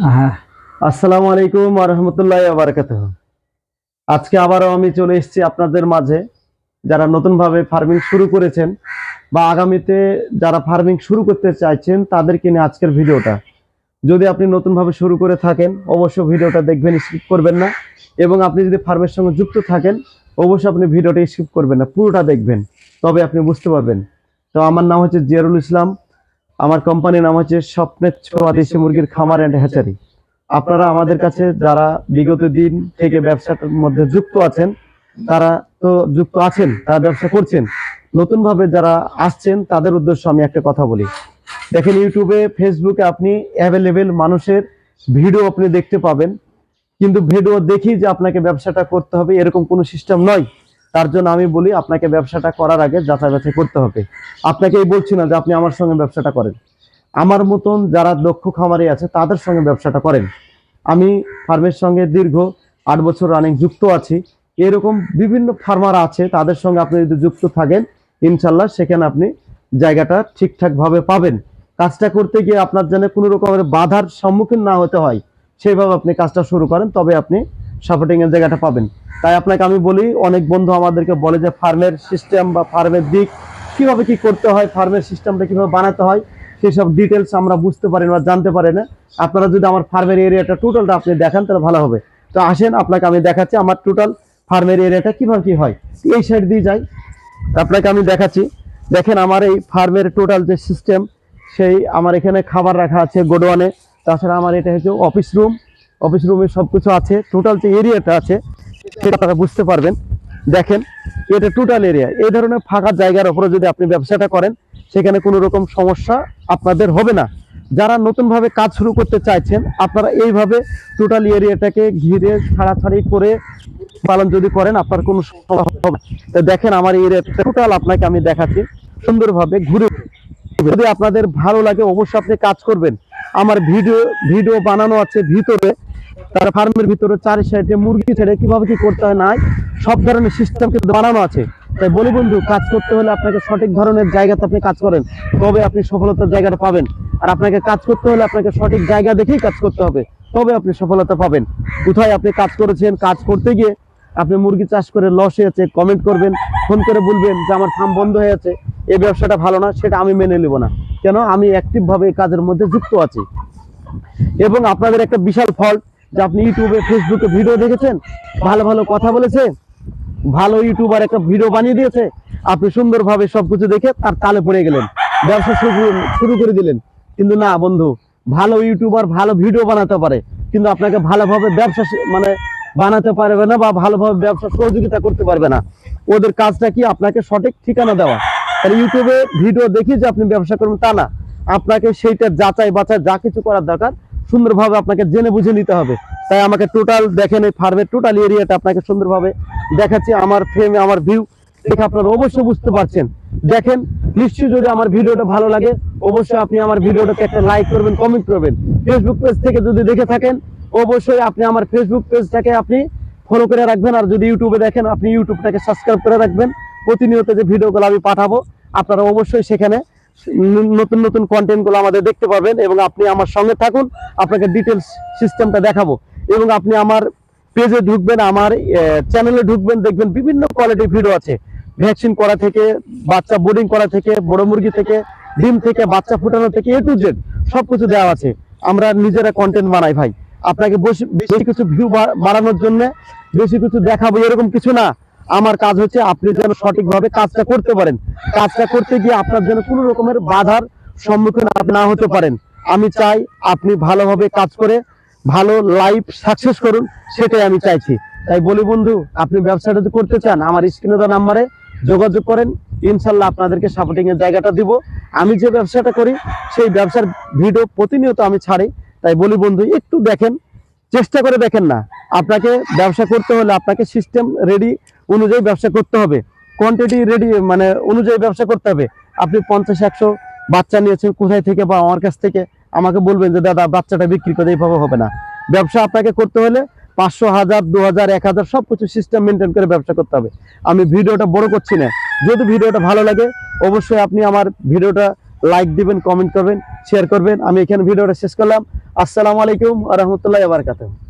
হ্যাঁ। আসসালামু আলাইকুম ওয়া রাহমাতুল্লাহি ওয়া বারাকাতুহু। আজকে আবারও আমি চলে এসেছি আপনাদের মাঝে। যারা নতুনভাবে ফার্মিং শুরু করেছেন বা আগামীতে যারা ফার্মিং শুরু করতে চাইছেন তাদেরকে নিয়ে আজকের ভিডিওটা। যদি আপনি নতুনভাবে শুরু করে থাকেন অবশ্যই ভিডিওটা দেখবেন, স্কিপ করবেন না। এবং আপনি যদি ফার্মের সঙ্গে যুক্ত থাকেন অবশ্যই আপনি ভিডিওটা স্কিপ করবেন না, পুরোটা দেখবেন, তবে আপনি বুঝতে পারবেন। তো আমার নাম হচ্ছে জিয়ারুল ইসলাম। আমার কোম্পানির নাম হচ্ছে স্বপ্নের ছোঁয়া দেশি মুরগির খামার অ্যান্ড হ্যাচারি। আপনারা আমাদের কাছে যারা বিগত দিন থেকে ব্যবসার মধ্যে যুক্ত আছেন, তারা তো যুক্ত আছেন, তারা ব্যবসা করছেন। নতুন ভাবে যারা আসছেন তাদের উদ্দেশ্যে আমি একটা কথা বলি। দেখেন, ইউটিউবে ফেসবুকে আপনি অ্যাভেলেবেল মানুষের ভিডিও আপনি দেখতে পাবেন, কিন্তু ভিডিও দেখি যে আপনাকে ব্যবসাটা করতে হবে এরকম কোনো সিস্টেম নয়। তার জন্য আমি বলি আপনাকে ব্যবসাটা করার আগে যাচাই বাছাই করতে হবে। আপনাকে এই বলছি না যে আপনি আমার সঙ্গে ব্যবসাটা করেন, আমার মতন যারা দক্ষ খামারি আছে তাদের সঙ্গে ব্যবসাটা করেন। আমি ফার্মের সঙ্গে দীর্ঘ 8 বছর রানিং যুক্ত আছি। এরকম বিভিন্ন ফার্মার আছে, তাদের সঙ্গে আপনি যদি যুক্ত থাকেন ইনশাল্লাহ সেখানে আপনি জায়গাটা ঠিকঠাকভাবে পাবেন। কাজটা করতে গিয়ে আপনার যেন কোনো রকমের বাধার সম্মুখীন না হতে হয়, সেইভাবে আপনি কাজটা শুরু করেন, তবে আপনি সাপোর্টিং এর জায়গাটা পাবেন। তাই আপনাকে আমি বলি, অনেক বন্ধু আমাদেরকে বলে যে ফার্মের সিস্টেম বা ফার্মের দিক কিভাবে কি করতে হয়, ফার্মের সিস্টেমটা কিভাবে বানাতে হয়, সেসব ডিটেলস আমরা বুঝতে পারি না, জানতে পারি না। আপনারা যদি আমার ফার্মের এরিয়াটা টোটালটা আপনি দেখান তাহলে ভালো হবে। তো আসেন, আপনাকে আমি দেখাচ্ছি আমার টোটাল ফার্মের এরিয়াটা কিভাবে কি হয়। এই সাইড দিয়ে যাই, আপনাকে আমি দেখাচ্ছি। দেখেন আমার এই ফার্মের টোটাল যে সিস্টেম, সেই আমার এখানে খাবার রাখা আছে গোডওয়ানে। তাছাড়া আমার এটা হচ্ছে অফিস রুম, অফিস রুমে সব কিছু আছে। টোটাল যে এরিয়াটা আছে সেটা আপনারা বুঝতে পারবেন। দেখেন, এটা টোটাল এরিয়া। এই ধরনের ফাঁকা জায়গার উপরে যদি আপনি ব্যবসাটা করেন সেখানে কোনো রকম সমস্যা আপনাদের হবে না। যারা নতুনভাবে কাজ শুরু করতে চাইছেন আপনারা এইভাবে টোটাল এরিয়াটাকে ঘিরে ছাড়াছাড়ি করে পালন যদি করেন আপনার কোনো সমস্যা হবে না। তো দেখেন আমার এরিয়াটা টোটাল আপনাকে আমি দেখাচ্ছি সুন্দরভাবে ঘুরে। যদি আপনাদের ভালো লাগে অবশ্যই আপনি কাজ করবেন। আমার ভিডিও ভিডিও বানানো আছে ভিতরে, তার ফার্মের ভিতরে চারি সাইডে মুরগি ছেড়ে কিভাবে কি করতে হয় না সব ধরনের সিস্টেম কিন্তু বানানো আছে। তাই বলি বন্ধু, কাজ করতে হলে আপনাকে সঠিক ধরনের জায়গাতে আপনি কাজ করেন, তবে আপনি সফলতার জায়গাটা পাবেন। আর আপনাকে কাজ করতে হলে আপনাকে সঠিক জায়গা দেখেই কাজ করতে হবে, তবে আপনি সফলতা পাবেন। কোথায় আপনি কাজ করেছেন, কাজ করতে গিয়ে আপনি মুরগি চাষ করে লস হয়েছে, কমেন্ট করবেন, ফোন করে বলবেন যে আমার ফার্ম বন্ধ হয়ে আছে, এই ব্যবসাটা ভালো না, সেটা আমি মেনে নেব না। কেন? আমি অ্যাক্টিভ ভাবে এই কাজের মধ্যে যুক্ত আছি। এবং আপনাদের একটা বিশাল ফল্ট যে আপনি ইউটিউবে ফেসবুকে ভিডিও দেখেছেন, ভালো ভালো কথা বলেছে, ভালো ইউটিউবার একটা ভিডিও বানিয়ে দিয়েছে, আপনি সুন্দরভাবে সবকিছু দেখে তার তালে পড়ে গেলেন, ব্যবসা শুরু করে দিলেন। কিন্তু না বন্ধু, ভালো ইউটিউবার ভালো ভিডিও বানাতে পারে, কিন্তু আপনাকে ভালোভাবে ব্যবসা মানে বানাতে পারবে না বা ভালোভাবে ব্যবসা সহযোগিতা করতে পারবে না। ওদের কাজটা কি? আপনাকে সঠিক ঠিকানা দেওয়া। তাহলে ইউটিউবে ভিডিও দেখি যে আপনি ব্যবসা করবেন তা না, আপনাকে সেইটা যাচাই বাছাই যা কিছু করার দরকার সুন্দরভাবে আপনাকে জেনে বুঝে নিতে হবে। তাই আমাকে টোটাল দেখেন, এই ফার্মের টোটাল এরিয়াটা আপনাকে সুন্দরভাবে দেখাচ্ছি। আমার ফ্রেমে আমার ভিউ দেখে আপনারা অবশ্যই বুঝতে পারছেন। দেখেন, নিশ্চয়ই যদি আমার ভিডিওটা ভালো লাগে অবশ্যই আপনি আমার ভিডিওটাকে একটা লাইক করবেন, কমেন্ট করবেন। ফেসবুক পেজ থেকে যদি দেখে থাকেন অবশ্যই আপনি আমার ফেসবুক পেজটাকে আপনি ফলো করে রাখবেন। আর যদি ইউটিউবে দেখেন আপনি ইউটিউবটাকে সাবস্ক্রাইব করে রাখবেন। প্রতিনিয়ত যে ভিডিওগুলো আমি পাঠাবো আপনারা অবশ্যই সেখানে নতুন নতুন কন্টেন্টগুলো আমাদের দেখতে পাবেন। এবং আপনি আমার সঙ্গে থাকুন, আপনাকে ডিটেলস সিস্টেমটা দেখাবো। এবং আপনি আমার পেজে ঢুকবেন, আমার চ্যানেলে ঢুকবেন, দেখবেন বিভিন্ন কোয়ালিটির ভিডিও আছে। ভ্যাকসিন করা থেকে, বাচ্চা বোর্ডিং করা থেকে, বড় মুরগি থেকে, ডিম থেকে, বাচ্চা ফুটানো থেকে এ টু জেড সবকিছু দেওয়া আছে। আমরা নিজেরা কন্টেন্ট বানাই ভাই। আপনাকে বেশি কিছু ভিউ বাড়ানোর জন্য বেশি কিছু দেখাবো এরকম কিছু না। আমার কাজ হচ্ছে আপনি যেন সঠিকভাবে কাজটা করতে পারেন, কাজটা করতে গিয়ে আপনার যেন কোনো রকমের বাধার সম্মুখীন আপনি না হতে পারেন। আমি চাই আপনি ভালোভাবে কাজ করে ভালো লাইফ সাকসেস করুন, সেটাই আমি চাইছি। তাই বলি বন্ধু, আপনি ব্যবসা যদি করতে চান আমার স্ক্রিনে দেওয়া নাম্বারে যোগাযোগ করেন, ইনশাল্লাহ আপনাদেরকে সাপোর্টিং এর জায়গাটা দিব। আমি যে ব্যবসাটা করি সেই ব্যবসার ভিডিও প্রতিনিয়ত আমি ছাড়ি। তাই বলি বন্ধু, একটু দেখেন, চেষ্টা করে দেখেন না। আপনাকে ব্যবসা করতে হলে আপনাকে সিস্টেম রেডি অনুযায়ী ব্যবসা করতে হবে, কোয়ান্টিটি রেডি মানে অনুযায়ী ব্যবসা করতে হবে। আপনি 50-100 বাচ্চা নিয়েছেন কোথায় থেকে বা আমার কাছ থেকে, আমাকে বলবেন যে দাদা বাচ্চাটা বিক্রি করে এইভাবে হবে না। ব্যবসা আপনাকে করতে হলে 500, 1000, 2000, 1000 সবকিছু সিস্টেম মেনটেন করে ব্যবসা করতে হবে। আমি ভিডিওটা বড় করছি না, যদি ভিডিওটা ভালো লাগে অবশ্যই আপনি আমার ভিডিওটা লাইক দিবেন, কমেন্ট করবেন, শেয়ার করবেন। আমি এখানে ভিডিওটা শেষ করলাম। আসসালামু আলাইকুম ওয়া রাহমাতুল্লাহি ওয়া বারাকাতুহু।